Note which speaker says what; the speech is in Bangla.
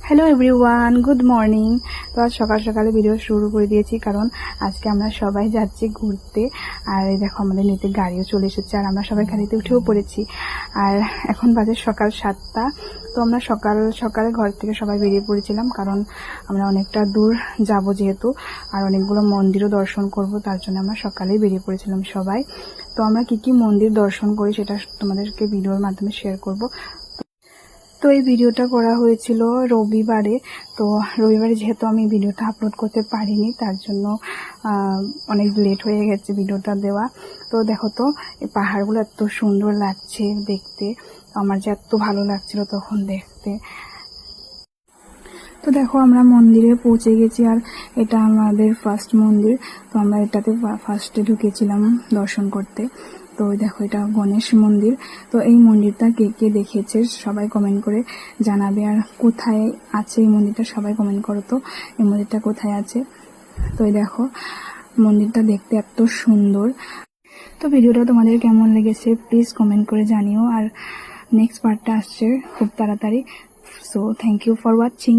Speaker 1: Hello everyone, good morning. তো আজ সকাল সকালে ভিডিও শুরু করে দিয়েছি, কারণ আজকে আমরা সবাই যাচ্ছি ঘুরতে। আর এই দেখো আমাদের নিতে গাড়িও চলে এসেছে, আর আমরা সবাই গাড়িতে উঠেও পড়েছি। আর এখন বাজে সকাল 7টা। তো আমরা সকাল সকালে ঘর থেকে সবাই বেরিয়ে পড়েছিলাম, কারণ আমরা অনেকটা দূর যাব যেহেতু, আর অনেকগুলো মন্দিরও দর্শন করব, তার জন্য আমরা সকালেই বেরিয়ে পড়েছিলাম সবাই। তো আমরা কি মন্দির দর্শন করি সেটা তোমাদেরকে ভিডিওর মাধ্যমে শেয়ার করব। তো এই ভিডিওটা করা হয়েছিল রবিবারে। তো রবিবারে যেহেতু আমি ভিডিওটা আপলোড করতে পারিনি, তার জন্য অনেক লেট হয়ে গেছে ভিডিওটা দেওয়া। তো দেখো তো এই পাহাড়গুলো এত সুন্দর লাগছে দেখতে, আমার যে এত ভালো লাগছিল তখন দেখতে। তো দেখো আমরা মন্দিরে পৌঁছে গেছি, আর এটা আমাদের ফার্স্ট মন্দির। তো আমরা এটাতে ফার্স্টে ঢুকেছিলাম দর্শন করতে। তো দেখো এটা গণেশ মন্দির। তো এই মন্দিরটা কে কে দেখেছে সবাই কমেন্ট করে জানাবে, আর কোথায় আছে এই মন্দিরটা সবাই কমেন্ট করো তো এই মন্দিরটা কোথায় আছে। তো এই দেখো মন্দিরটা দেখতে এত সুন্দর। তো ভিডিওটা তোমাদের কেমন লেগেছে প্লিজ কমেন্ট করে জানিও, আর নেক্সট পার্টটা আসছে খুব তাড়াতাড়ি। So thank you for watching.